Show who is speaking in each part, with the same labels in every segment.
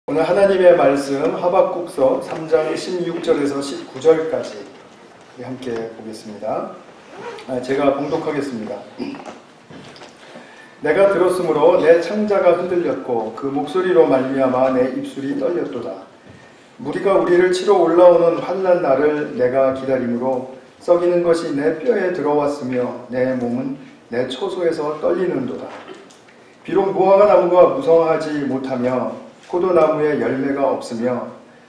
Speaker 1: 오늘 하나님의 말씀 하박국서 3장 16절에서 19절까지 함께 보겠습니다. 제가 봉독하겠습니다. 내가 들었으므로 내 창자가 흔들렸고 그 목소리로 말미암아 내 입술이 떨렸도다. 무리가 우리를 치러 올라오는 환난 날을 내가 기다림으로 썩이는 것이 내 뼈에 들어왔으며 내 몸은 내 초소에서 떨리는도다. 비록 무화과 나무가 무성하지 못하며 포도나무에 열매가 없으며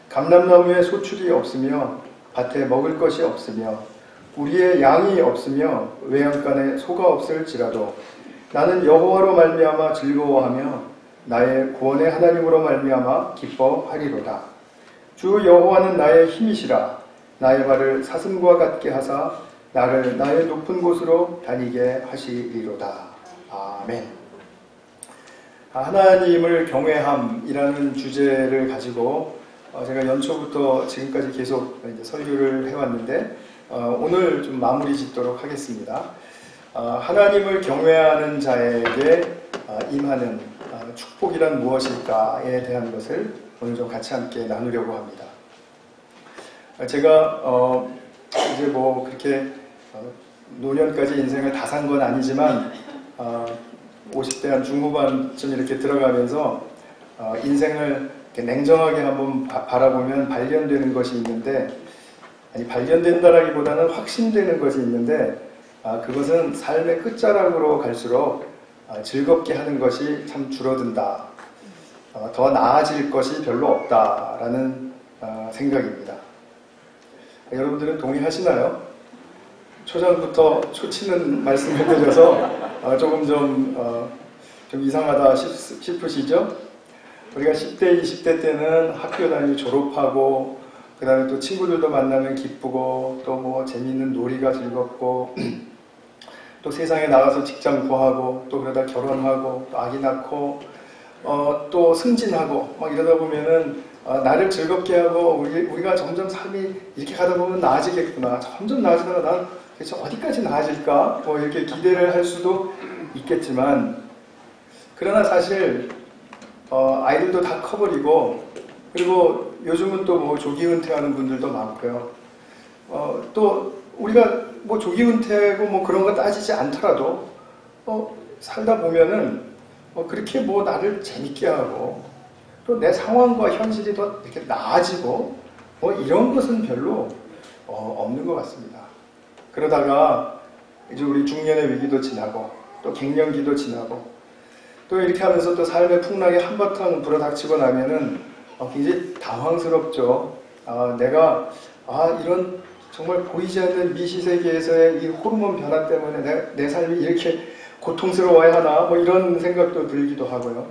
Speaker 1: 감람나무에 소출이 없으며 밭에 먹을 것이 없으며 우리의 양이 없으며 외양간에 소가 없을지라도 나는 여호와로 말미암아 즐거워하며 나의 구원의 하나님으로 말미암아 기뻐하리로다. 주 여호와는 나의 힘이시라. 나의 발을 사슴과 같게 하사 나를 나의 높은 곳으로 다니게 하시리로다. 아멘. 하나님을 경외함이라는 주제를 가지고 제가 연초부터 지금까지 계속 설교를 해왔는데 오늘 좀 마무리 짓도록 하겠습니다. 하나님을 경외하는 자에게 임하는 축복이란 무엇일까에 대한 것을 오늘 좀 같이 함께 나누려고 합니다. 제가 이제 뭐 그렇게 노년까지 인생을 다 산 건 아니지만 50대 한 중후반쯤 이렇게 들어가면서 인생을 이렇게 냉정하게 한번 바라보면 발견되는 것이 있는데, 아니 발견된다라기보다는 확신되는 것이 있는데, 그것은 삶의 끝자락으로 갈수록 즐겁게 하는 것이 참 줄어든다. 더 나아질 것이 별로 없다라는 생각입니다. 여러분들은 동의하시나요? 초전부터 초치는 말씀을 드려서 조금 좀 이상하다 싶으시죠? 우리가 10대, 20대 때는 학교 다니고 졸업하고 그 다음에 또 친구들도 만나면 기쁘고 또 뭐 재미있는 놀이가 즐겁고 또 세상에 나가서 직장 구하고 또 그러다 결혼하고 또 아기 낳고 또 승진하고 막 이러다 보면은 나를 즐겁게 하고 우리가 점점 삶이 이렇게 가다 보면 나아지겠구나. 점점 나아지다가 난 도대체 어디까지 나아질까? 뭐 이렇게 기대를 할 수도 있겠지만, 그러나 사실 아이들도 다 커버리고, 그리고 요즘은 또 뭐 조기 은퇴하는 분들도 많고요. 또 우리가 뭐 조기 은퇴고 뭐 그런 거 따지지 않더라도 살다 보면은 그렇게 뭐 나를 재밌게 하고 또 내 상황과 현실이 더 이렇게 나아지고 뭐 이런 것은 별로 없는 것 같습니다. 그러다가 이제 우리 중년의 위기도 지나고 또 갱년기도 지나고 또 이렇게 하면서 또 삶의 풍랑이 한바탕 불어닥치고 나면은 굉장히 당황스럽죠. 내가 이런 정말 보이지 않는 미시세계에서의 이 호르몬 변화 때문에 내 삶이 이렇게 고통스러워야 하나 뭐 이런 생각도 들기도 하고요.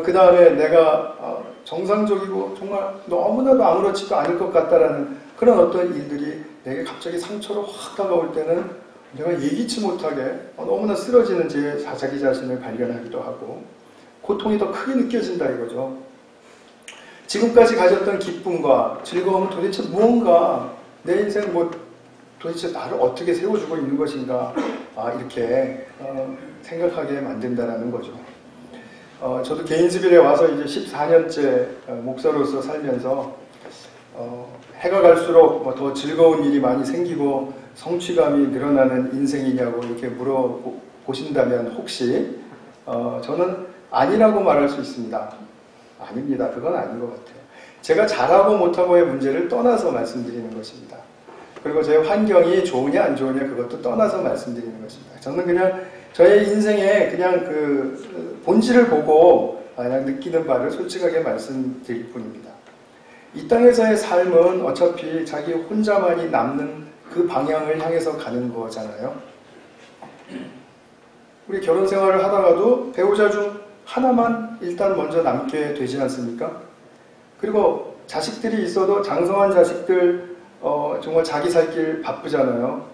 Speaker 1: 그 다음에 내가 정상적이고 정말 너무나도 아무렇지도 않을 것 같다라는 그런 어떤 일들이 내게 갑자기 상처로 확 다가올 때는 내가 예기치 못하게 너무나 쓰러지는 자기 자신을 발견하기도 하고 고통이 더 크게 느껴진다 이거죠. 지금까지 가졌던 기쁨과 즐거움은 도대체 무언가 내 인생 뭐 도대체 나를 어떻게 세워주고 있는 것인가 이렇게 생각하게 만든다라는 거죠. 저도 게인스빌에 와서 이제 14년째 목사로서 살면서 해가 갈수록 더 즐거운 일이 많이 생기고 성취감이 늘어나는 인생이냐고 이렇게 물어보신다면 혹시 저는 아니라고 말할 수 있습니다. 아닙니다. 그건 아닌 것 같아요. 제가 잘하고 못하고의 문제를 떠나서 말씀드리는 것입니다. 그리고 제 환경이 좋으냐 안 좋으냐 그것도 떠나서 말씀드리는 것입니다. 저는 그냥 저의 인생에 그냥 그 본질을 보고 그냥 느끼는 바를 솔직하게 말씀드릴 뿐입니다. 이 땅에서의 삶은 어차피 자기 혼자만이 남는 그 방향을 향해서 가는 거잖아요. 우리 결혼 생활을 하다가도 배우자 중 하나만 일단 먼저 남게 되지 않습니까? 그리고 자식들이 있어도 장성한 자식들 정말 자기 살 길 바쁘잖아요.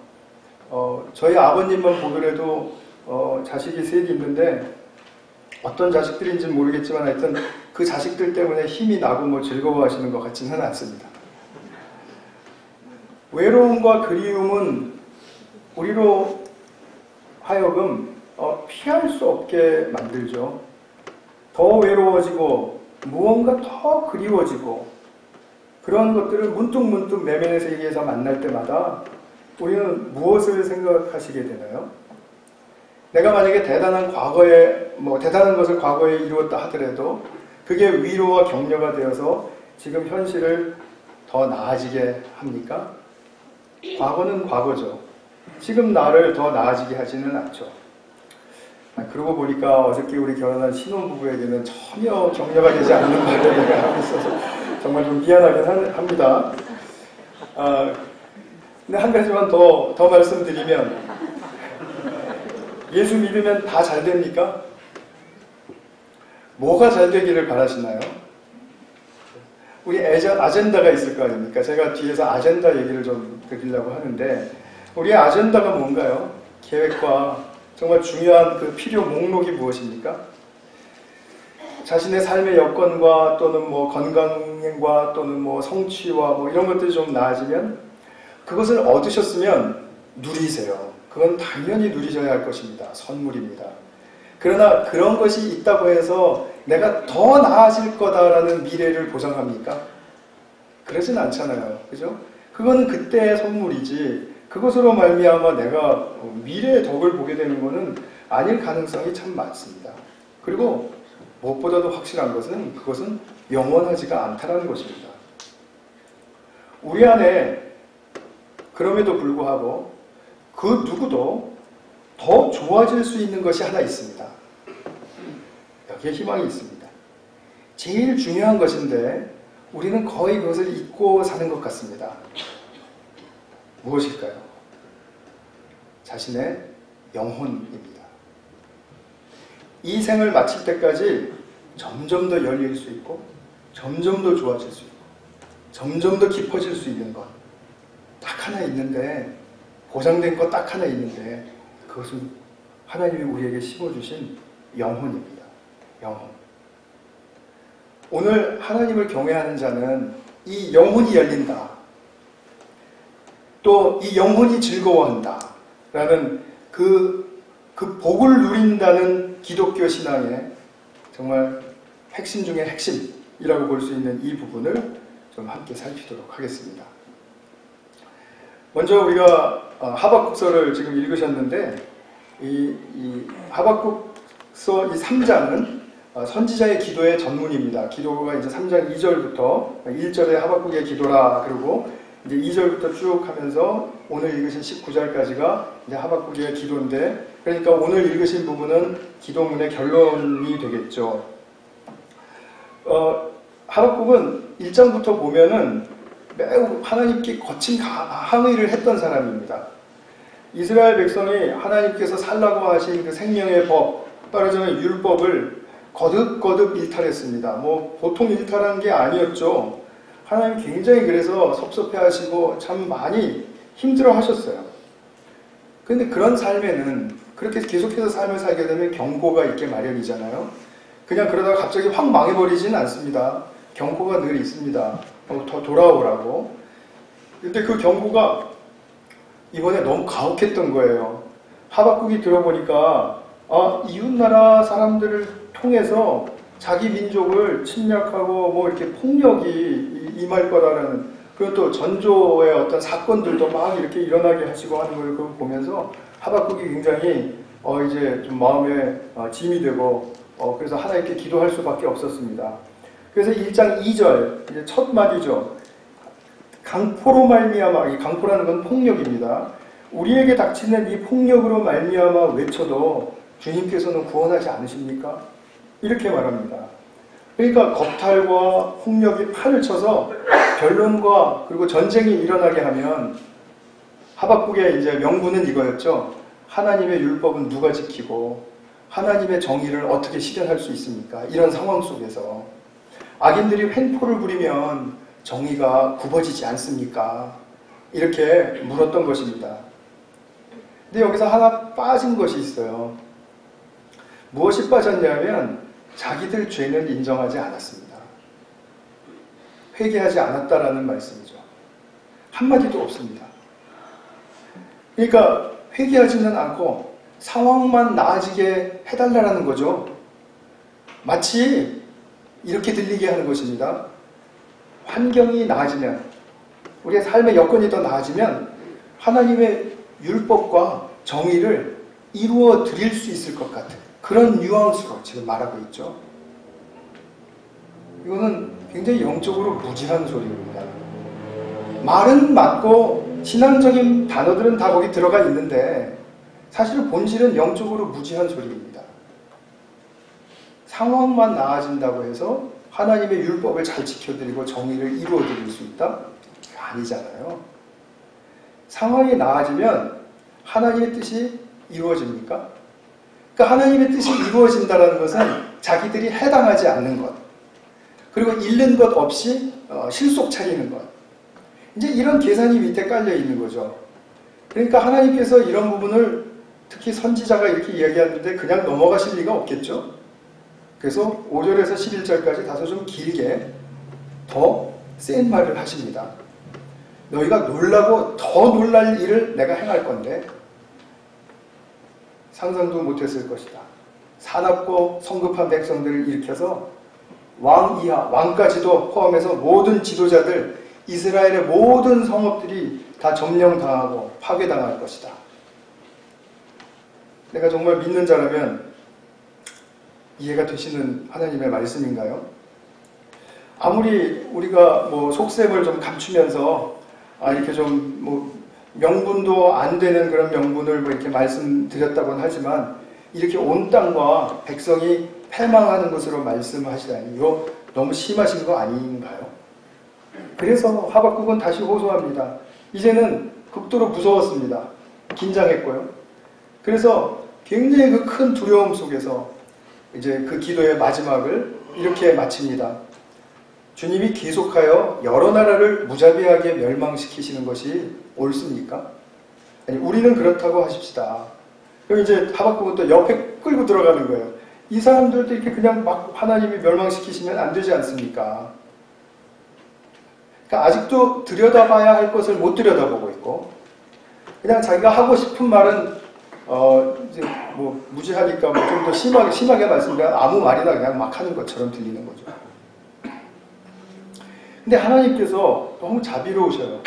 Speaker 1: 저희 아버님만 보더라도 자식이 셋이 있는데 어떤 자식들인지는 모르겠지만 하여튼 그 자식들 때문에 힘이 나고 뭐 즐거워하시는 것 같지는 않습니다. 외로움과 그리움은 우리로 하여금 피할 수 없게 만들죠. 더 외로워지고 무언가 더 그리워지고 그런 것들을 문득문득 내면의 세계에서 만날 때마다 우리는 무엇을 생각하시게 되나요? 내가 만약에 대단한 것을 과거에 이루었다 하더라도 그게 위로와 격려가 되어서 지금 현실을 더 나아지게 합니까? 과거는 과거죠. 지금 나를 더 나아지게 하지는 않죠. 그러고 보니까 어저께 우리 결혼한 신혼부부에게는 전혀 격려가 되지 않는 말을 내가 하고 있어서 정말 좀 미안하긴 합니다. 근데 한 가지만 더 말씀드리면, 예수 믿으면 다 잘 됩니까? 뭐가 잘 되기를 바라시나요? 우리 아젠다가 있을 거 아닙니까? 제가 뒤에서 아젠다 얘기를 좀 드리려고 하는데, 우리의 아젠다가 뭔가요? 계획과 정말 중요한 그 필요 목록이 무엇입니까? 자신의 삶의 여건과 또는 건강과 또는 성취와 이런 것들이 좀 나아지면 그것을 얻으셨으면 누리세요. 그건 당연히 누리셔야 할 것입니다. 선물입니다. 그러나 그런 것이 있다고 해서 내가 더 나아질 거다라는 미래를 보장합니까? 그러진 않잖아요. 그죠? 그거는 그때의 선물이지 그것으로 말미암아 내가 미래의 덕을 보게 되는 것은 아닐 가능성이 참 많습니다. 그리고 무엇보다도 확실한 것은 그것은 영원하지가 않다는 것입니다. 우리 안에 그럼에도 불구하고 그 누구도 더 좋아질 수 있는 것이 하나 있습니다. 여기에 희망이 있습니다. 제일 중요한 것인데 우리는 거의 그것을 잊고 사는 것 같습니다. 무엇일까요? 자신의 영혼입니다. 이 생을 마칠 때까지 점점 더 열릴 수 있고 점점 더 좋아질 수 있고 점점 더 깊어질 수 있는 것 딱 하나 있는데, 보장된 것 딱 하나 있는데 그것은 하나님이 우리에게 심어주신 영혼입니다. 영혼. 오늘 하나님을 경외하는 자는 이 영혼이 열린다, 또 이 영혼이 즐거워한다 라는 그 복을 누린다는 기독교 신앙의 정말 핵심 중의 핵심이라고 볼 수 있는 이 부분을 좀 함께 살피도록 하겠습니다. 먼저 우리가 하박국서를 지금 읽으셨는데, 이 하박국서 이 3장은 선지자의 기도의 전문입니다. 기도가 이제 3장 2절부터 1절에 하박국의 기도라 그러고 이제 2절부터 쭉 하면서 오늘 읽으신 19절까지가 이제 하박국의 기도인데, 그러니까 오늘 읽으신 부분은 기도문의 결론이 되겠죠. 하박국은 1장부터 보면은 매우 하나님께 거친 항의를 했던 사람입니다. 이스라엘 백성이 하나님께서 살라고 하신 그 생명의 법, 말하자면 율법을 거듭거듭 일탈했습니다. 보통 일탈한 게 아니었죠. 하나님 굉장히 그래서 섭섭해하시고 참 많이 힘들어 하셨어요. 그런데 그런 삶에는 그렇게 계속해서 삶을 살게 되면 경고가 있게 마련이잖아요. 그냥 그러다가 갑자기 확 망해버리지는 않습니다. 경고가 늘 있습니다. 더 돌아오라고. 근데 그 경고가 이번에 너무 가혹했던 거예요. 하박국이 들어보니까 이웃나라 사람들을 통해서 자기 민족을 침략하고 이렇게 폭력이 임할 거라는, 그리고 또 전조의 어떤 사건들도 막 이렇게 일어나게 하시고 하는 걸 보면서 하박국이 굉장히 이제 좀 마음에 짐이 되고 그래서 하나님께 기도할 수밖에 없었습니다. 그래서 1장 2절 이제 첫 마디죠. 강포로 말미암아, 이 강포라는 건 폭력입니다. 우리에게 닥치는 이 폭력으로 말미암아 외쳐도 주님께서는 구원하지 않으십니까? 이렇게 말합니다. 그러니까 겁탈과 폭력이 판을 쳐서 변론과 그리고 전쟁이 일어나게 하면 하박국의 이제 명분은 이거였죠. 하나님의 율법은 누가 지키고 하나님의 정의를 어떻게 실현할 수 있습니까? 이런 상황 속에서 악인들이 횡포를 부리면 정의가 굽어지지 않습니까? 이렇게 물었던 것입니다. 근데 여기서 하나 빠진 것이 있어요. 무엇이 빠졌냐면 자기들 죄는 인정하지 않았습니다. 회개하지 않았다라는 말씀이죠. 한마디도 없습니다. 그러니까 회개하지는 않고 상황만 나아지게 해달라는 거죠. 마치 이렇게 들리게 하는 것입니다. 환경이 나아지면, 우리의 삶의 여건이 더 나아지면 하나님의 율법과 정의를 이루어 드릴 수 있을 것 같은 그런 뉘앙스로 지금 말하고 있죠. 이거는 굉장히 영적으로 무지한 소리입니다. 말은 맞고 신앙적인 단어들은 다 거기 들어가 있는데 사실 본질은 영적으로 무지한 소리입니다. 상황만 나아진다고 해서 하나님의 율법을 잘 지켜드리고 정의를 이루어드릴 수 있다? 아니잖아요. 상황이 나아지면 하나님의 뜻이 이루어집니까? 그러니까 하나님의 뜻이 이루어진다는 것은 자기들이 해당하지 않는 것, 그리고 잃는 것 없이 실속 차리는 것, 이제 이런 계산이 밑에 깔려 있는 거죠. 그러니까 하나님께서 이런 부분을 특히 선지자가 이렇게 이야기하는데 그냥 넘어가실 리가 없겠죠. 그래서 5절에서 11절까지 다소 좀 길게 더 센 말을 하십니다. 너희가 놀라고 더 놀랄 일을 내가 행할 건데 상상도 못했을 것이다. 사납고 성급한 백성들을 일으켜서 왕 이하, 왕까지도 포함해서 모든 지도자들, 이스라엘의 모든 성읍들이 다 점령당하고 파괴당할 것이다. 내가 정말 믿는 자라면 이해가 되시는 하나님의 말씀인가요? 아무리 우리가 뭐 속셈을 좀 감추면서 이렇게 좀 뭐 명분도 안 되는 그런 명분을 뭐 이렇게 말씀드렸다고는 하지만 이렇게 온 땅과 백성이 패망하는 것으로 말씀하시다니 이거 너무 심하신 거 아닌가요? 그래서 하박국은 다시 호소합니다. 이제는 극도로 무서웠습니다. 긴장했고요. 그래서 굉장히 그 큰 두려움 속에서 이제 그 기도의 마지막을 이렇게 마칩니다. 주님이 계속하여 여러 나라를 무자비하게 멸망시키시는 것이 옳습니까? 아니, 우리는 그렇다고 하십시다. 그럼 이제 하박국은 또 옆에 끌고 들어가는 거예요. 이 사람들도 이렇게 그냥 막 하나님이 멸망시키시면 안 되지 않습니까? 그러니까 아직도 들여다봐야 할 것을 못 들여다보고 있고, 그냥 자기가 하고 싶은 말은 이제 뭐 무지하니까 뭐 좀 더 심하게 말씀드리면 아무 말이나 그냥 막 하는 것처럼 들리는 거죠. 근데 하나님께서 너무 자비로우셔요.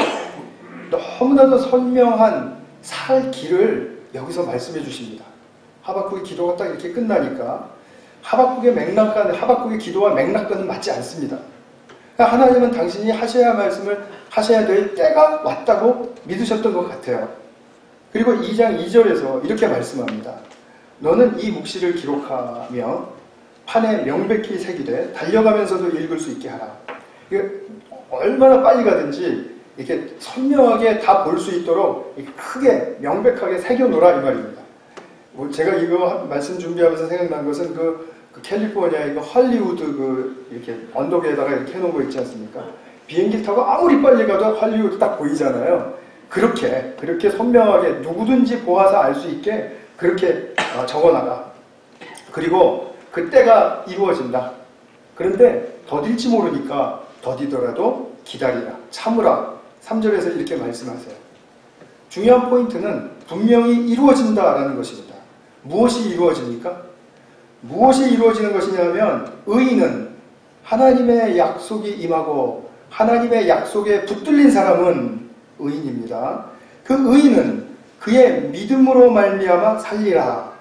Speaker 1: 너무나도 선명한 살 길을 여기서 말씀해 주십니다. 하박국의 기도가 딱 이렇게 끝나니까 하박국의 기도와 맥락과는 맞지 않습니다. 그러니까 하나님은 당신이 하셔야 될 때가 왔다고 믿으셨던 것 같아요. 그리고 2장 2절에서 이렇게 말씀합니다. 너는 이 묵시를 기록하며 판에 명백히 새기되 달려가면서도 읽을 수 있게 하라. 이게 얼마나 빨리 가든지 이렇게 선명하게 다 볼 수 있도록 크게 명백하게 새겨놓으라 이 말입니다. 뭐 제가 이거 말씀 준비하면서 생각난 것은 그 캘리포니아의 그 헐리우드 이렇게 언덕에다가 이렇게 해놓은 거 있지 않습니까? 비행기 타고 아무리 빨리 가도 헐리우드 딱 보이잖아요. 그렇게 선명하게 누구든지 보아서 알 수 있게 그렇게 적어놔라. 그리고 그때가 이루어진다. 그런데 더딜지 모르니까 더디더라도 기다리라. 참으라. 3절에서 이렇게 말씀하세요. 중요한 포인트는 분명히 이루어진다라는 것입니다. 무엇이 이루어집니까? 무엇이 이루어지는 것이냐면 의인은 하나님의 약속이 임하고 하나님의 약속에 붙들린 사람은 의인입니다. 그 의인은 그의 믿음으로 말미암아 살리라.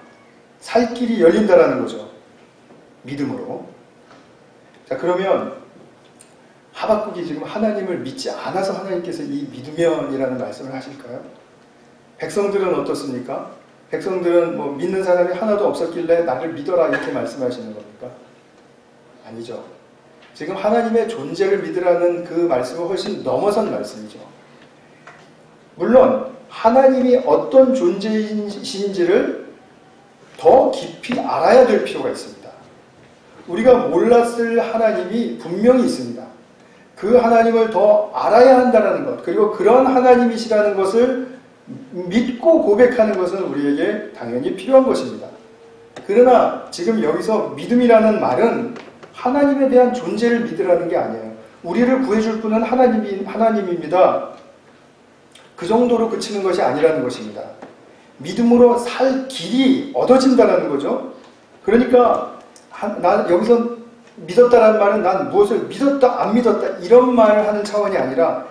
Speaker 1: 살 길이 열린다라는 거죠. 믿음으로. 자, 그러면 하박국이 지금 하나님을 믿지 않아서 하나님께서 이 믿으면이라는 말씀을 하실까요? 백성들은 어떻습니까? 백성들은 뭐 믿는 사람이 하나도 없었길래 나를 믿어라 이렇게 말씀하시는 겁니까? 아니죠. 지금 하나님의 존재를 믿으라는 그 말씀은 훨씬 넘어선 말씀이죠. 물론 하나님이 어떤 존재이신지를 더 깊이 알아야 될 필요가 있습니다. 우리가 몰랐을 하나님이 분명히 있습니다. 그 하나님을 더 알아야 한다는 것, 그리고 그런 하나님이시라는 것을 믿고 고백하는 것은 우리에게 당연히 필요한 것입니다. 그러나 지금 여기서 믿음이라는 말은 하나님에 대한 존재를 믿으라는 게 아니에요. 우리를 구해줄 분은 하나님입니다. 그 정도로 그치는 것이 아니라는 것입니다. 믿음으로 살 길이 얻어진다는 거죠. 그러니까 여기서 믿었다라는 말은 난 무엇을 믿었다 안 믿었다 이런 말을 하는 차원이 아니라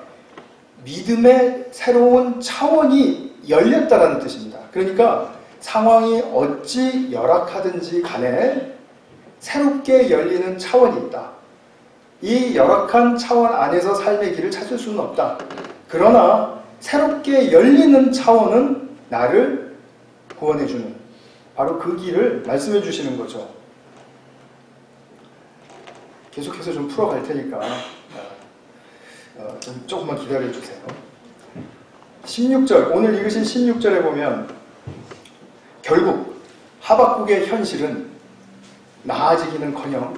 Speaker 1: 믿음의 새로운 차원이 열렸다라는 뜻입니다. 그러니까 상황이 어찌 열악하든지 간에 새롭게 열리는 차원이 있다. 이 열악한 차원 안에서 삶의 길을 찾을 수는 없다. 그러나 새롭게 열리는 차원은 나를 구원해주는 바로 그 길을 말씀해 주시는 거죠. 계속해서 좀 풀어갈 테니까 좀 조금만 기다려 주세요. 16절, 오늘 읽으신 16절에 보면 결국 하박국의 현실은 나아지기는커녕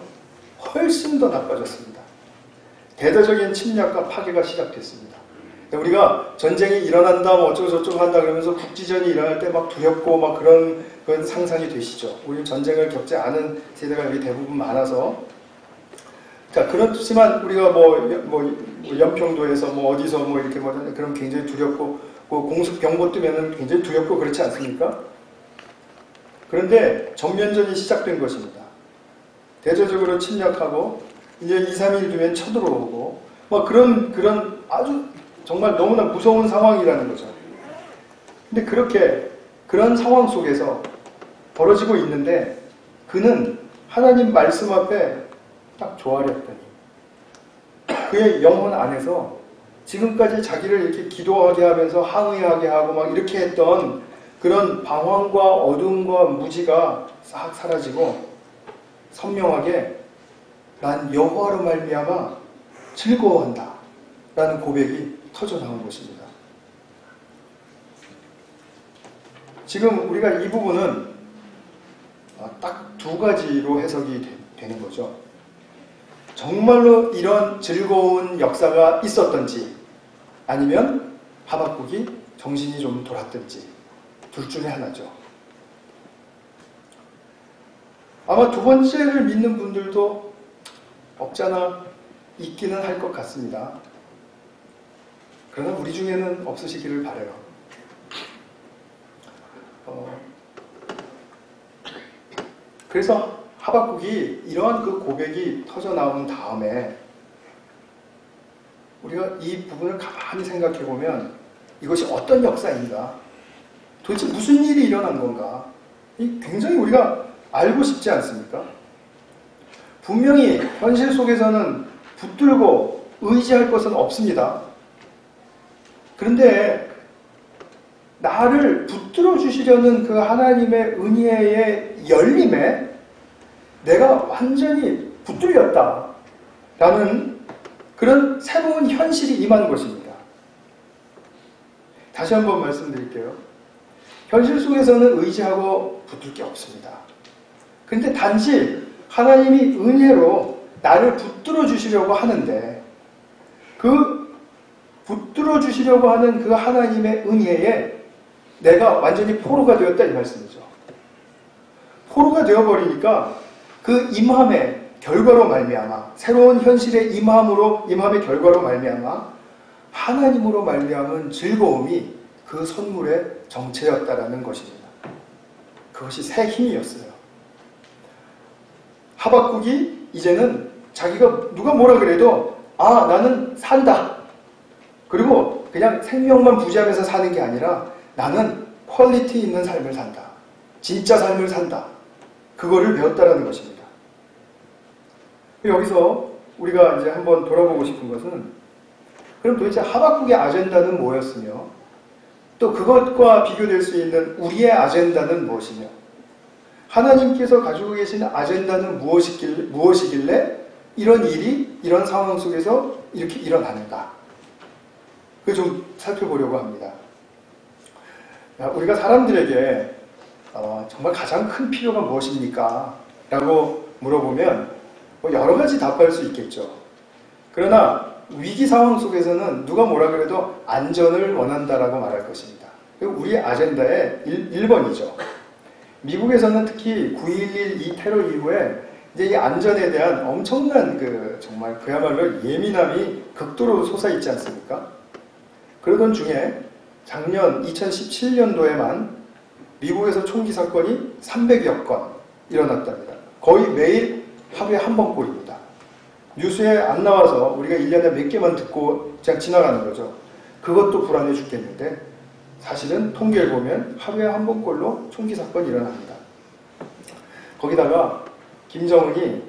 Speaker 1: 훨씬 더 나빠졌습니다. 대대적인 침략과 파괴가 시작됐습니다. 우리가 전쟁이 일어난다, 뭐 어쩌고저쩌고 한다 그러면서 국지전이 일어날 때 막 두렵고 막 그런 상상이 되시죠. 우리는 전쟁을 겪지 않은 세대가 여기 대부분 많아서. 자, 그렇지만 우리가 뭐 연평도에서 뭐 어디서 뭐 이렇게 뭐 그럼 굉장히 두렵고, 공습 경보 뜨면은 굉장히 두렵고 그렇지 않습니까? 그런데 전면전이 시작된 것입니다. 대대적으로 침략하고 이제 2, 3일 뒤면 쳐들어오고 뭐 그런 아주 정말 너무나 무서운 상황이라는 거죠. 근데 그런 상황 속에서 벌어지고 있는데 그는 하나님 말씀 앞에 딱 조아렸더니 그의 영혼 안에서 지금까지 자기를 이렇게 기도하게 하면서 항의하게 하고 막 이렇게 했던 그런 방황과 어둠과 무지가 싹 사라지고 선명하게 난 여호와로 말미암아 즐거워한다 라는 고백이 터져나온 것입니다. 지금 우리가 이 부분은 딱 두 가지로 해석이 되는 거죠. 정말로 이런 즐거운 역사가 있었던지 아니면 하박국이 정신이 좀 돌았던지 둘 중에 하나죠. 아마 두 번째를 믿는 분들도 없잖아 있기는 할 것 같습니다. 그러나 우리 중에는 없으시기를 바라요. 그래서 하박국이 이러한 그 고백이 터져나온 다음에 우리가 이 부분을 가만히 생각해 보면 이것이 어떤 역사인가? 도대체 무슨 일이 일어난 건가? 굉장히 우리가 알고 싶지 않습니까? 분명히 현실 속에서는 붙들고 의지할 것은 없습니다. 그런데 나를 붙들어 주시려는 그 하나님의 은혜의 열림에 내가 완전히 붙들렸다라는 그런 새로운 현실이 임한 것입니다. 다시 한번 말씀드릴게요. 현실 속에서는 의지하고 붙들 게 없습니다. 그런데 단지 하나님이 은혜로 나를 붙들어 주시려고 하는데 그 붙들어 주시려고 하는 그 하나님의 은혜에 내가 완전히 포로가 되었다 이 말씀이죠. 포로가 되어버리니까 그 임함의 결과로 말미암아 새로운 현실의 임함의 결과로 말미암아 하나님으로 말미암은 즐거움이 그 선물의 정체였다라는 것입니다. 그것이 새 힘이었어요. 하박국이 이제는 자기가 누가 뭐라 그래도 나는 산다. 그리고 그냥 생명만 부지하면서 사는 게 아니라 나는 퀄리티 있는 삶을 산다. 진짜 삶을 산다. 그거를 배웠다라는 것입니다. 여기서 우리가 이제 한번 돌아보고 싶은 것은 그럼 도대체 하박국의 아젠다는 뭐였으며 또 그것과 비교될 수 있는 우리의 아젠다는 무엇이며 하나님께서 가지고 계신 아젠다는 무엇이길래 이런 일이 이런 상황 속에서 이렇게 일어나는가 그걸 좀 살펴보려고 합니다. 우리가 사람들에게 정말 가장 큰 필요가 무엇입니까? 라고 물어보면 여러 가지 답할 수 있겠죠. 그러나 위기 상황 속에서는 누가 뭐라 그래도 안전을 원한다라고 말할 것입니다. 우리 아젠다의 1번이죠. 미국에서는 특히 9.11 이 테러 이후에 이제 이 안전에 대한 엄청난 정말 그야말로 예민함이 극도로 솟아있지 않습니까? 그러던 중에 작년 2017년도에만 미국에서 총기 사건이 300여 건 일어났답니다. 거의 매일 하루에 한 번꼴입니다. 뉴스에 안 나와서 우리가 1년에 몇 개만 듣고 그냥 지나가는 거죠. 그것도 불안해 죽겠는데 사실은 통계를 보면 하루에 한 번꼴로 총기 사건이 일어납니다. 거기다가 김정은이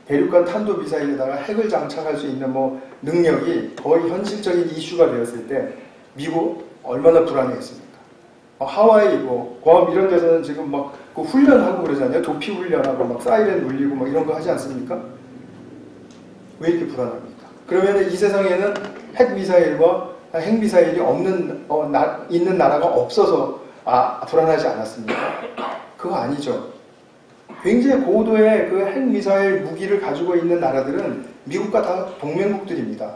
Speaker 1: 대륙간 탄도미사일에다가 핵을 장착할 수 있는 능력이 거의 현실적인 이슈가 되었을 때 미국 얼마나 불안해했습니까? 하와이, 괌 이런 데서는 지금 그 훈련하고 그러잖아요. 도피 훈련하고 사이렌 울리고 이런 거 하지 않습니까? 왜 이렇게 불안합니까? 그러면 이 세상에는 핵미사일이 있는 나라가 없어서 불안하지 않았습니까? 그거 아니죠. 굉장히 고도의 그 핵미사일 무기를 가지고 있는 나라들은 미국과 다 동맹국들입니다.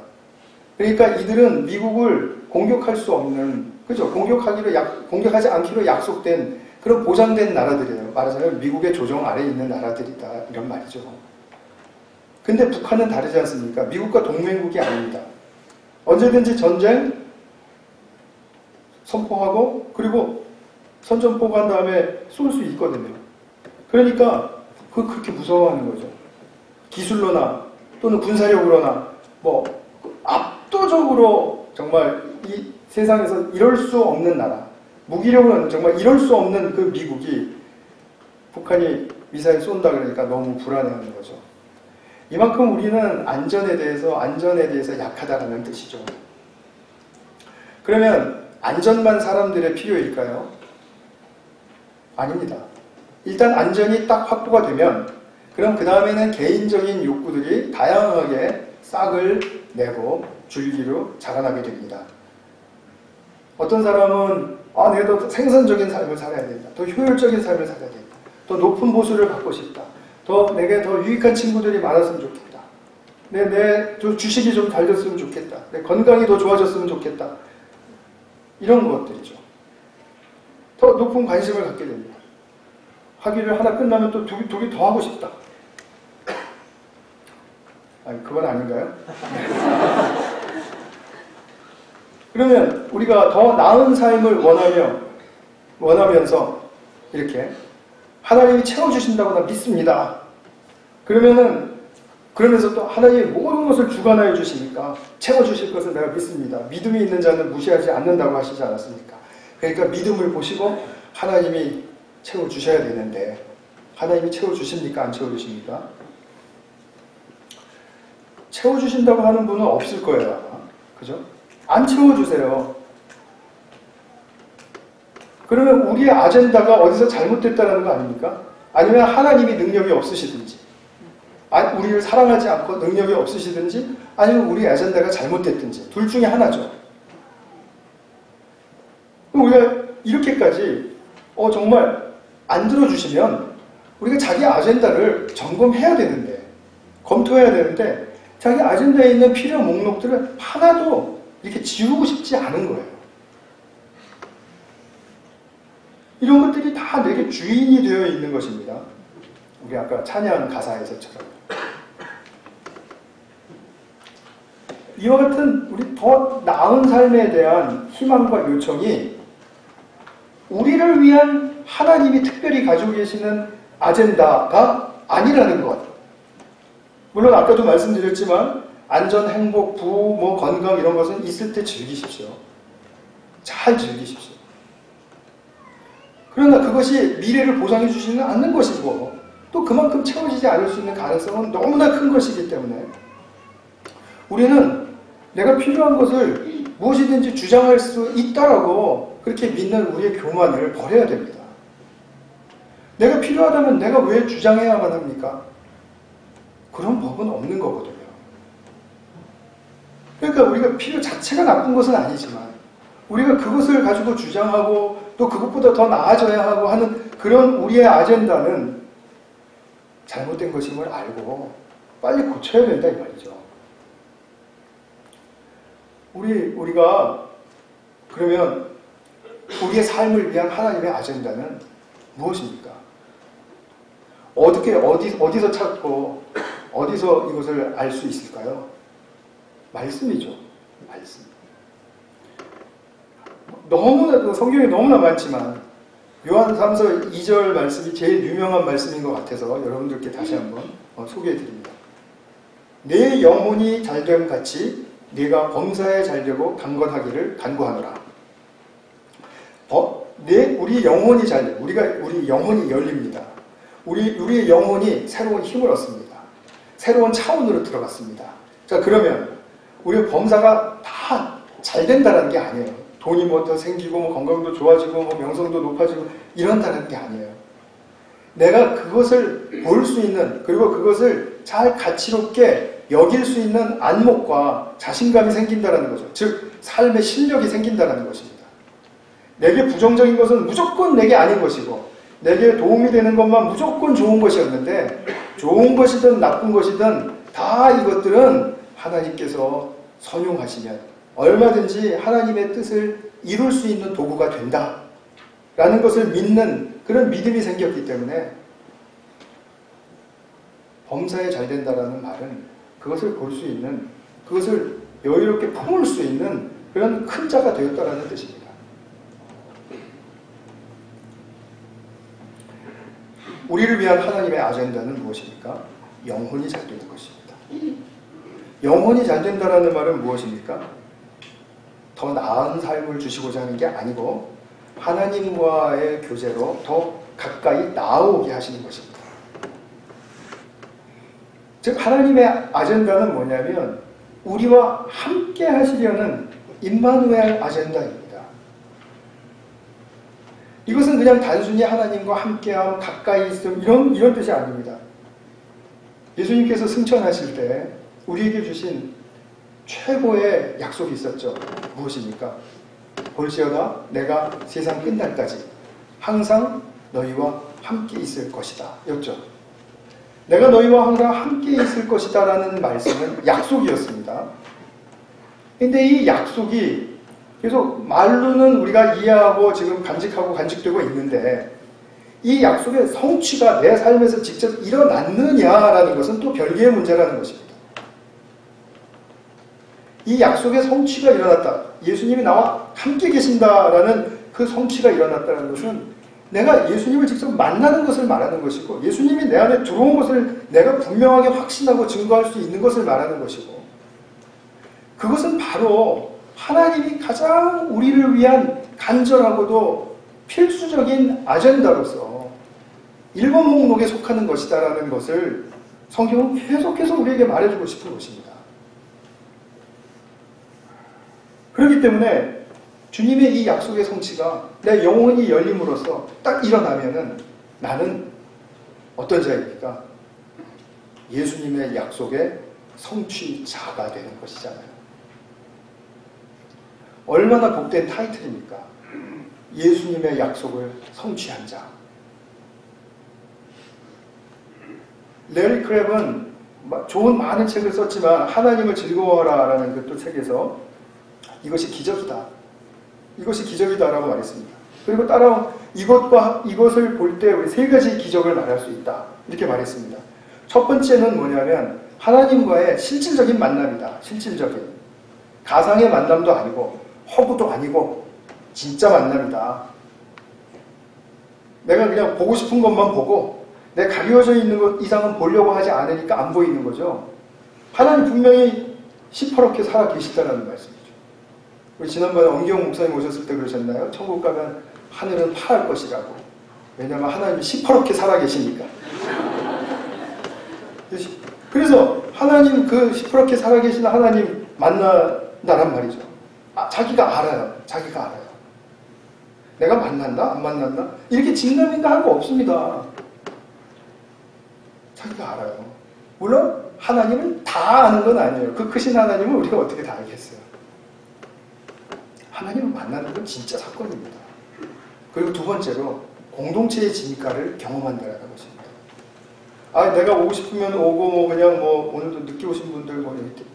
Speaker 1: 그러니까 이들은 미국을 공격할 수 없는, 그죠? 공격하지 않기로 약속된 그런 보장된 나라들이에요. 말하자면 미국의 조정 아래에 있는 나라들이다. 이런 말이죠. 근데 북한은 다르지 않습니까? 미국과 동맹국이 아닙니다. 언제든지 전쟁 선포하고 그리고 선전포고 한 다음에 쏠 수 있거든요. 그러니까 그렇게 무서워하는 거죠. 기술로나 또는 군사력으로나 압도적으로 정말 이 세상에서 이럴 수 없는 나라, 무기력으로는 정말 이럴 수 없는 그 미국이 북한이 미사일 쏜다 그러니까 너무 불안해하는 거죠. 이만큼 우리는 안전에 대해서 약하다라는 뜻이죠. 그러면 안전만 사람들의 필요일까요? 아닙니다. 일단 안전이 딱 확보가 되면 그럼 그 다음에는 개인적인 욕구들이 다양하게 싹을 내고 줄기로 자라나게 됩니다. 어떤 사람은 내가 더 생산적인 삶을 살아야 된다. 더 효율적인 삶을 살아야 된다. 더 높은 보수를 받고 싶다. 내게 더 유익한 친구들이 많았으면 좋겠다. 내 주식이 좀 잘 됐으면 좋겠다. 내 건강이 더 좋아졌으면 좋겠다. 이런 것들이죠. 더 높은 관심을 갖게 됩니다. 학위를 하나 끝나면 또 두 개 더 하고 싶다. 그건 아닌가요? 그러면 우리가 더 나은 삶을 원하면서 이렇게 하나님이 채워주신다고 나 믿습니다. 그러면서 또 하나님이 모든 것을 주관하여 주시니까 채워주실 것을 내가 믿습니다. 믿음이 있는 자는 무시하지 않는다고 하시지 않았습니까? 그러니까 믿음을 보시고 하나님이 채워주셔야 되는데 하나님이 채워주십니까? 안 채워주십니까? 채워주신다고 하는 분은 없을 거예요. 아마. 그죠? 안 채워주세요. 그러면 우리의 아젠다가 어디서 잘못됐다는 거 아닙니까? 아니면 하나님이 능력이 없으시든지 우리를 사랑하지 않고 능력이 없으시든지 아니면 우리의 아젠다가 잘못됐든지 둘 중에 하나죠. 우리가 이렇게까지 정말 안 들어주시면 우리가 자기 아젠다를 점검해야 되는데 검토해야 되는데 자기 아젠다에 있는 필요 목록들을 하나도 이렇게 지우고 싶지 않은 거예요. 이런 것들이 다 내게 주인이 되어 있는 것입니다. 우리 아까 찬양 가사에서처럼. 이와 같은 우리 더 나은 삶에 대한 희망과 요청이 우리를 위한 하나님이 특별히 가지고 계시는 아젠다가 아니라는 것. 물론 아까도 말씀드렸지만 안전, 행복, 부호, 건강 이런 것은 있을 때 즐기십시오. 잘 즐기십시오. 그러나 그것이 미래를 보장해 주지는 않는 것이고 또 그만큼 채워지지 않을 수 있는 가능성은 너무나 큰 것이기 때문에 우리는 내가 필요한 것을 무엇이든지 주장할 수 있다라고 그렇게 믿는 우리의 교만을 버려야 됩니다. 내가 필요하다면 내가 왜 주장해야만 합니까? 그런 법은 없는 거거든요. 그러니까 우리가 필요 자체가 나쁜 것은 아니지만 우리가 그것을 가지고 주장하고 또 그것보다 더 나아져야 하고 하는 그런 우리의 아젠다는 잘못된 것임을 알고 빨리 고쳐야 된다 이 말이죠. 우리가 그러면 우리의 삶을 위한 하나님의 아젠다는 무엇입니까? 어디서 찾고 어디서 이것을 알 수 있을까요? 말씀이죠. 말씀. 너무나 성경에 너무나 많지만 요한 3서 2절 말씀이 제일 유명한 말씀인 것 같아서 여러분들께 다시 한번 소개해 드립니다. 내 영혼이 잘됨 같이 네가 범사에 잘되고 강건하기를 간구하노라. 우리 영혼이 잘돼. 우리 영혼이 열립니다. 우리의 영혼이 새로운 힘을 얻습니다. 새로운 차원으로 들어갔습니다. 자, 그러면 우리 범사가 다 잘 된다는 게 아니에요. 돈이 뭐 더 생기고 뭐 건강도 좋아지고 뭐 명성도 높아지고 이런다는 게 아니에요. 내가 그것을 볼 수 있는, 그리고 그것을 잘 가치롭게 여길 수 있는 안목과 자신감이 생긴다는 거죠. 즉 삶의 실력이 생긴다는 것입니다. 내게 부정적인 것은 무조건 내게 아닌 것이고 내게 도움이 되는 것만 무조건 좋은 것이었는데, 좋은 것이든 나쁜 것이든 다 이것들은 하나님께서 선용하시면 얼마든지 하나님의 뜻을 이룰 수 있는 도구가 된다 라는 것을 믿는 그런 믿음이 생겼기 때문에, 범사에 잘 된다라는 말은 그것을 볼 수 있는, 그것을 여유롭게 품을 수 있는 그런 큰 자가 되었다라는 뜻입니다. 우리를 위한 하나님의 아젠다는 무엇입니까? 영혼이 잘 되는 것입니다. 영혼이 잘 된다라는 말은 무엇입니까? 더 나은 삶을 주시고자 하는 게 아니고 하나님과의 교제로 더 가까이 나아오게 하시는 것입니다. 즉 하나님의 아젠다는 뭐냐면 우리와 함께 하시려는 임마누엘 아젠다입니다. 이것은 그냥 단순히 하나님과 함께함, 가까이 있음 이런 뜻이 아닙니다. 예수님께서 승천하실 때 우리에게 주신 최고의 약속이 있었죠. 무엇입니까? 볼지어다 내가 세상 끝날까지 항상 너희와 함께 있을 것이다 였죠. 내가 너희와 항상 함께 있을 것이다 라는 말씀은 약속이었습니다. 근데 이 약속이 계속 말로는 우리가 이해하고 지금 간직되고 있는데, 이 약속의 성취가 내 삶에서 직접 일어났느냐라는 것은 또 별개의 문제라는 것입니다. 이 약속의 성취가 일어났다. 예수님이 나와 함께 계신다라는 그 성취가 일어났다는 것은 내가 예수님을 직접 만나는 것을 말하는 것이고, 예수님이 내 안에 들어온 것을 내가 분명하게 확신하고 증거할 수 있는 것을 말하는 것이고, 그것은 바로 하나님이 가장 우리를 위한 간절하고도 필수적인 아젠다로서 1번 목록에 속하는 것이다라는 것을 성경은 계속해서 우리에게 말해주고 싶은 것입니다. 그렇기 때문에 주님의 이 약속의 성취가 내 영혼이 열림으로써 딱 일어나면은 나는 어떤 자입니까? 예수님의 약속의 성취자가 되는 것이잖아요. 얼마나 복된 타이틀입니까? 예수님의 약속을 성취한 자. 레리 크랩은 좋은 많은 책을 썼지만 하나님을 즐거워하라 라는 그 또 책에서 이것이 기적이다. 이것이 기적이다라고 말했습니다. 그리고 따라온 이것을 볼 때 우리 세 가지 기적을 말할 수 있다. 이렇게 말했습니다. 첫 번째는 뭐냐면 하나님과의 실질적인 만남이다. 실질적인. 가상의 만남도 아니고 허구도 아니고 진짜 만남이다. 내가 그냥 보고 싶은 것만 보고 내 가려져 있는 것 이상은 보려고 하지 않으니까 안 보이는 거죠. 하나님 분명히 시퍼렇게 살아 계시다는 말씀이죠. 우리 지난번에 엄기용 목사님 오셨을 때 그러셨나요? 천국 가면 하늘은 파랄 것이라고. 왜냐하면 하나님이 시퍼렇게 살아 계시니까. 그래서 하나님, 그 시퍼렇게 살아 계시는 하나님 만나란 말이죠. 자기가 알아요. 자기가 알아요. 내가 만난다? 안 만난다? 이렇게 진단인가 할 거 없습니다. 자기가 알아요. 물론 하나님은 다 아는 건 아니에요. 그 크신 하나님은 우리가 어떻게 다 알겠어요. 하나님을 만나는 건 진짜 사건입니다. 그리고 두 번째로 공동체의 진가를 경험한다는 것입니다. 내가 오고 싶으면 오고 그냥 오늘도 늦게 오신 분들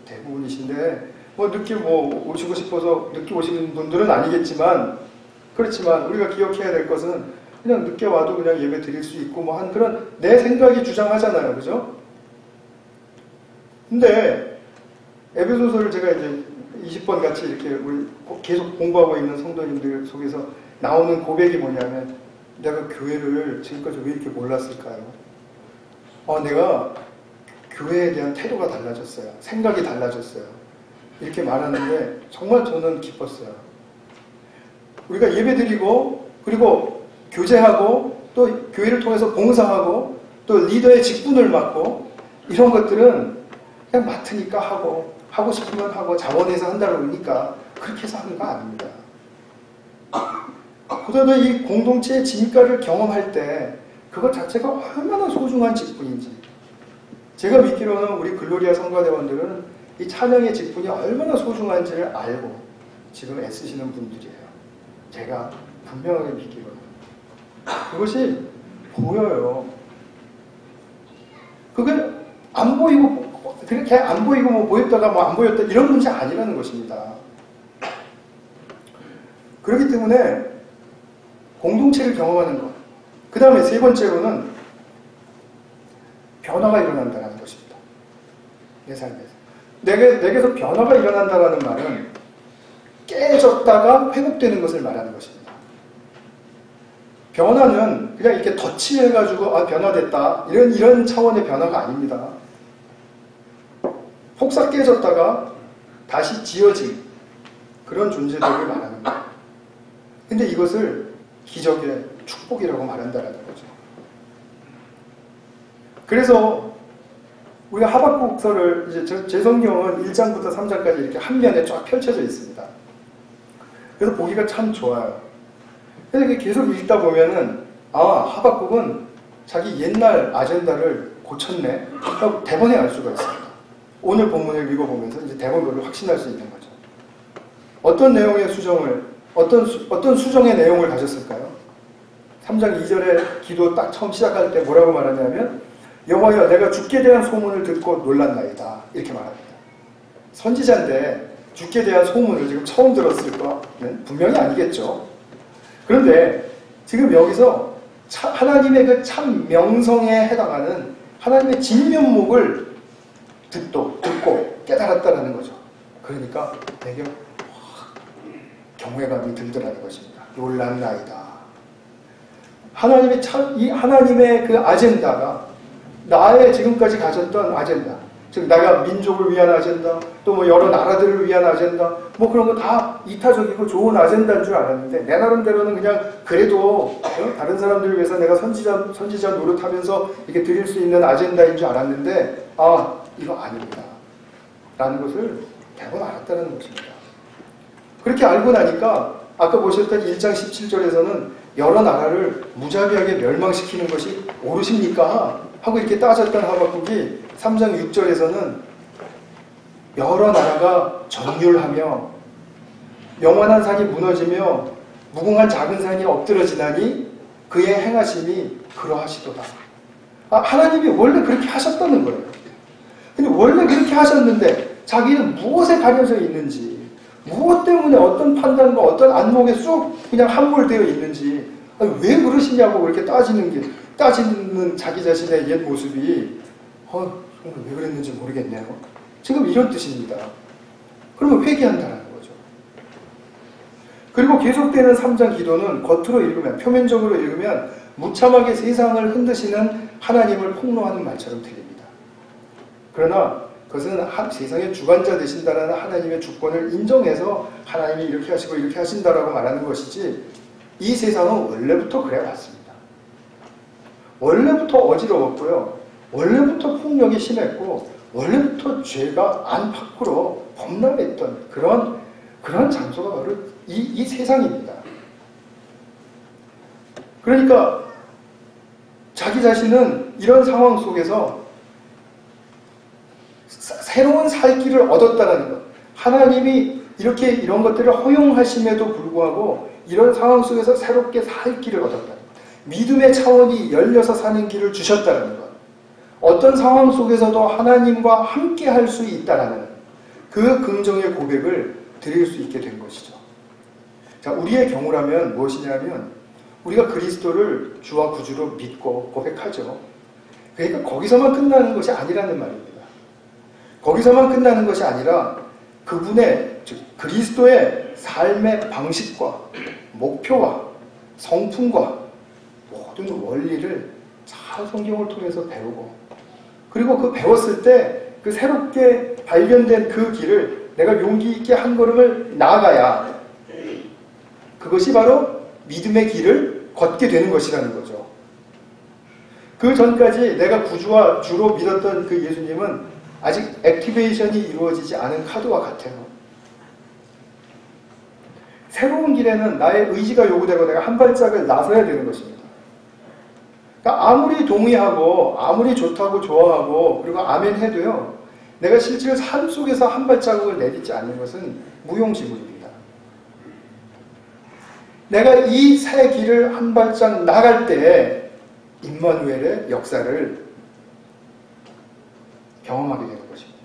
Speaker 1: 대부분이신데 늦게 오시고 싶어서 늦게 오시는 분들은 아니겠지만, 그렇지만 우리가 기억해야 될 것은 그냥 늦게 와도 그냥 예배 드릴 수 있고 한 그런 내 생각이 주장하잖아요. 그죠? 근데 에베소서를 제가 이제 20번 같이 이렇게 우리 계속 공부하고 있는 성도님들 속에서 나오는 고백이 뭐냐면 내가 교회를 지금까지 왜 이렇게 몰랐을까요? 내가 교회에 대한 태도가 달라졌어요. 생각이 달라졌어요. 이렇게 말하는데 정말 저는 기뻤어요. 우리가 예배드리고 그리고 교제하고 또 교회를 통해서 봉사하고 또 리더의 직분을 맡고 이런 것들은 그냥 맡으니까 하고 싶으면 하고 자원해서 한다고 그러니까 그렇게 해서 하는 거 아닙니다. 보다도 이 공동체의 진가를 경험할 때 그것 자체가 얼마나 소중한 직분인지, 제가 믿기로는 우리 글로리아 성가대원들은 이 찬양의 직분이 얼마나 소중한지를 알고 지금 애쓰시는 분들이에요. 제가 분명하게 믿기로는 그것이 보여요. 그게 안 보이고 그렇게 안 보이고 뭐 보였다가 뭐 안 보였다 이런 문제 아니라는 것입니다. 그렇기 때문에 공동체를 경험하는 것, 그 다음에 세 번째로는 변화가 일어난다는 것입니다. 내 삶에서 내게서 변화가 일어난다는 말은 깨졌다가 회복되는 것을 말하는 것입니다. 변화는 그냥 이렇게 덧칠해가지고 변화됐다 이런 차원의 변화가 아닙니다. 폭삭 깨졌다가 다시 지어진 그런 존재들을 말하는 거예요. 근데 이것을 기적의 축복이라고 말한다는 거죠. 그래서 우리가 하박국서를 이제 제 성경은 1장부터 3장까지 이렇게 한 면에 쫙 펼쳐져 있습니다. 그래서 보기가 참 좋아요. 근데 계속 읽다 보면은 하박국은 자기 옛날 아젠다를 고쳤네 하고 대번에 알 수가 있습니다. 오늘 본문을 읽어보면서 이제 대본으로 확신할 수 있는 거죠. 어떤 내용의 수정을 어떤 수정의 내용을 가졌을까요? 3장 2절에 기도 딱 처음 시작할 때 뭐라고 말하냐면 여호와여 내가 주께 대한 소문을 듣고 놀랐나이다 이렇게 말합니다. 선지자인데 주께 대한 소문을 지금 처음 들었을 거는 분명히 아니겠죠. 그런데 지금 여기서 하나님의 그 참 명성에 해당하는 하나님의 진면목을 듣고 깨달았다는 거죠. 그러니까 되게 경외감이 들더라는 것입니다. 놀랐나이다. 하나님의 그 아젠다가 나의 지금까지 가졌던 아젠다, 즉 내가 민족을 위한 아젠다, 또 뭐 여러 나라들을 위한 아젠다, 뭐 그런 거 다 이타적이고 좋은 아젠다인 줄 알았는데 내 나름대로는 그냥 그래도 다른 사람들을 위해서 내가 선지자 노릇하면서 이렇게 드릴 수 있는 아젠다인 줄 알았는데 이거 아닙니다 라는 것을 대번 알았다는 것입니다. 그렇게 알고 나니까 아까 보셨던 1장 17절에서는 여러 나라를 무자비하게 멸망시키는 것이 옳으십니까? 하고 이렇게 따졌던 하박국이 3장 6절에서는 여러 나라가 정률하며 영원한 산이 무너지며 무궁한 작은 산이 엎드러지나니 그의 행하심이 그러하시도다. 하나님이 원래 그렇게 하셨다는 거예요. 근데 원래 그렇게 하셨는데 자기는 무엇에 가려져 있는지, 무엇 때문에 어떤 판단과 어떤 안목에 쑥 그냥 함몰되어 있는지, 왜 그러시냐고 그렇게 따지는 자기 자신의 옛 모습이 왜 그랬는지 모르겠네요. 지금 이런 뜻입니다. 그러면 회개한다는 거죠. 그리고 계속되는 3장 기도는 겉으로 읽으면, 표면적으로 읽으면 무참하게 세상을 흔드시는 하나님을 폭로하는 말처럼 들립니다. 그러나 그것은 세상의 주관자 되신다라는 하나님의 주권을 인정해서 하나님이 이렇게 하시고 이렇게 하신다라고 말하는 것이지, 이 세상은 원래부터 그래 왔습니다. 원래부터 어지러웠고요. 원래부터 폭력이 심했고 원래부터 죄가 안팎으로 범람했던 그런 장소가 바로 이 세상입니다. 그러니까 자기 자신은 이런 상황 속에서 새로운 살 길을 얻었다는 것, 하나님이 이렇게 이런 것들을 허용하심에도 불구하고 이런 상황 속에서 새롭게 살 길을 얻었다는 것, 믿음의 차원이 열려서 사는 길을 주셨다는 것, 어떤 상황 속에서도 하나님과 함께 할 수 있다는 그 긍정의 고백을 드릴 수 있게 된 것이죠. 자, 우리의 경우라면 무엇이냐면 우리가 그리스도를 주와 구주로 믿고 고백하죠. 그러니까 거기서만 끝나는 것이 아니라는 말입니다. 거기서만 끝나는 것이 아니라 그분의, 즉 그리스도의 삶의 방식과 목표와 성품과 모든 원리를 잘 성경을 통해서 배우고, 그리고 그 배웠을 때 그 새롭게 발견된 그 길을 내가 용기 있게 한 걸음을 나아가야 그것이 바로 믿음의 길을 걷게 되는 것이라는 거죠. 그 전까지 내가 구주와 주로 믿었던 그 예수님은 아직 액티베이션이 이루어지지 않은 카드와 같아요. 새로운 길에는 나의 의지가 요구되고 내가 한 발짝을 나서야 되는 것입니다. 그러니까 아무리 동의하고 아무리 좋다고 좋아하고 그리고 아멘 해도요, 내가 실제로 삶 속에서 한 발자국을 내딛지 않는 것은 무용지물입니다. 내가 이 새 길을 한 발짝 나갈 때 임마누엘의 역사를 경험하게 되는 것입니다.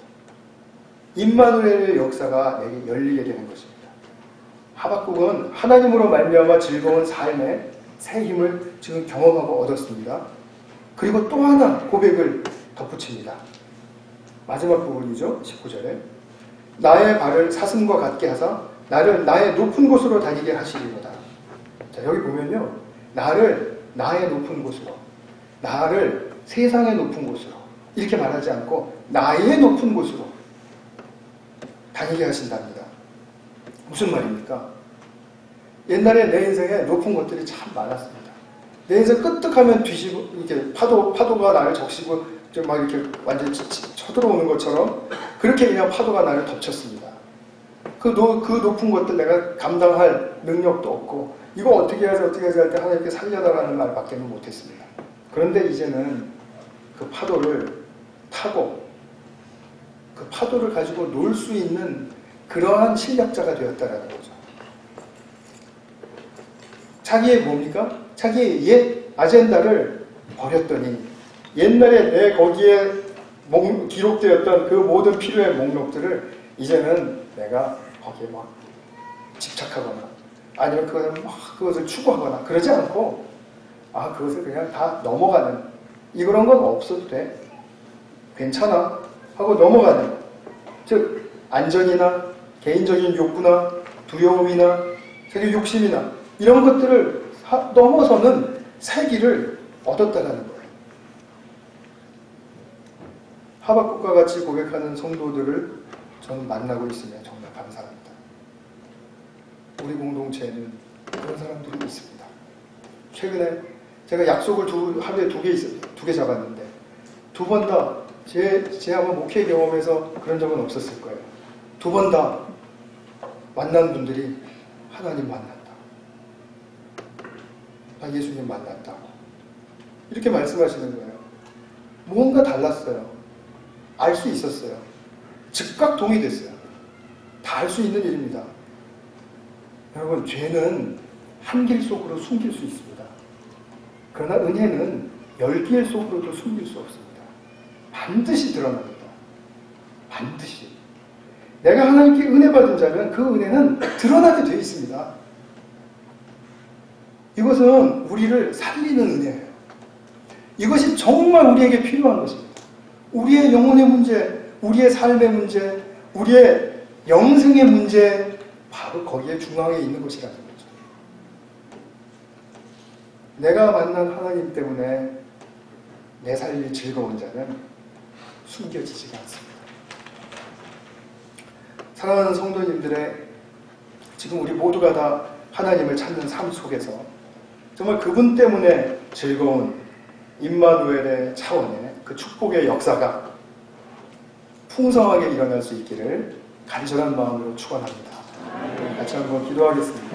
Speaker 1: 임마누엘의 역사가 내게 열리게 되는 것입니다. 하박국은 하나님으로 말미암아 즐거운 삶의 새 힘을 지금 경험하고 얻었습니다. 그리고 또 하나 고백을 덧붙입니다. 마지막 부분이죠. 19절에 나의 발을 사슴과 같게 하사 나를 나의 높은 곳으로 다니게 하시리로다. 자, 여기 보면요, 나를 나의 높은 곳으로, 나를 세상의 높은 곳으로 이렇게 말하지 않고 나의 높은 곳으로 다니게 하신답니다. 무슨 말입니까? 옛날에 내 인생에 높은 것들이 참 많았습니다. 내 인생 끄떡하면 뒤지고, 이렇게 파도가 나를 적시고, 좀 막 이렇게 완전히 쳐들어오는 것처럼, 그렇게 그냥 파도가 나를 덮쳤습니다. 그 높은 것들 내가 감당할 능력도 없고, 이거 어떻게 하지 할 때 하나님께 살려달라는 말밖에는 못했습니다. 그런데 이제는 그 파도를 타고, 그 파도를 가지고 놀 수 있는 그러한 실력자가 되었다라는 거죠. 자기의 뭡니까? 자기의 옛 아젠다를 버렸더니 옛날에 내 거기에 기록되었던 그 모든 필요의 목록들을 이제는 내가 거기에 막 집착하거나 아니면 그것을 추구하거나 그러지 않고, 그것을 그냥 다 넘어가는, 이런 건 없어도 돼, 괜찮아 하고 넘어가는, 즉 안전이나 개인적인 욕구나 두려움이나 자기 욕심이나 이런 것들을 넘어서는 새 길을 얻었다는 거예요. 하박국과 같이 고백하는 성도들을 저는 만나고 있으면 정말 감사합니다. 우리 공동체에는 그런 사람들이 있습니다. 최근에 제가 약속을 하루에 두 개 잡았는데 두 번 다 제 아마 목회 경험에서 그런 적은 없었을 거예요. 두 번 다 만난 분들이 하나님 만났다, 나 예수님 만났다고 이렇게 말씀하시는 거예요. 뭔가 달랐어요. 알 수 있었어요. 즉각 동의됐어요. 다 알 수 있는 일입니다. 여러분, 죄는 한 길 속으로 숨길 수 있습니다. 그러나 은혜는 10길 속으로도 숨길 수 없습니다. 반드시 드러납니다. 반드시. 내가 하나님께 은혜 받은 자는 그 은혜는 드러나게 되어 있습니다. 이것은 우리를 살리는 은혜예요. 이것이 정말 우리에게 필요한 것입니다. 우리의 영혼의 문제, 우리의 삶의 문제, 우리의 영생의 문제, 바로 거기에 중앙에 있는 것이라는 거죠. 내가 만난 하나님 때문에 내 삶이 즐거운 자는 숨겨지지가 않습니다. 사랑하는 성도님들의, 지금 우리 모두가 다 하나님을 찾는 삶 속에서 정말 그분 때문에 즐거운 임마누엘의 차원의 그 축복의 역사가 풍성하게 일어날 수 있기를 간절한 마음으로 축원합니다. 같이 한번 기도하겠습니다.